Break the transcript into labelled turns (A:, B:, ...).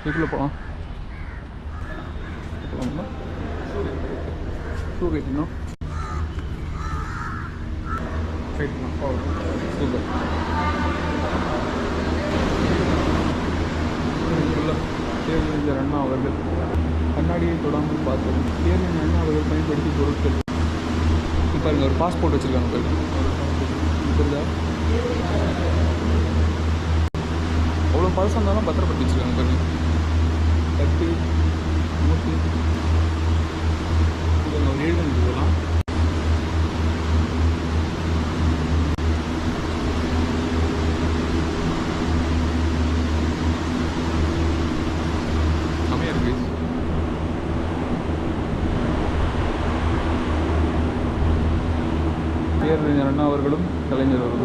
A: இதுக்குள்ளே போகலாம். Shoe கேட்டணும். Super. தேர்தல் அண்ணா அவர்கள் கண்ணாடியை தொடாமல் பார்த்தது. தேர்தல் அண்ணா அவர்கள் பயன்படுத்தி பொருட்கள் இப்போ இங்கே ஒரு பாஸ்போர்ட் வச்சுருக்காங்க பாருங்க. புரியுதா? அவ்வளோ பழசம் இருந்தாலும் பத்திரப்படுத்தி வச்சுருக்காங்க பாருங்க. கட்டு மூட்டு இதில் ஒரு எழுதி போகலாம். செமையாக இருக்குது. பேரறிஞர் அண்ணா அவர்களும் கலைஞர் அவர்களும்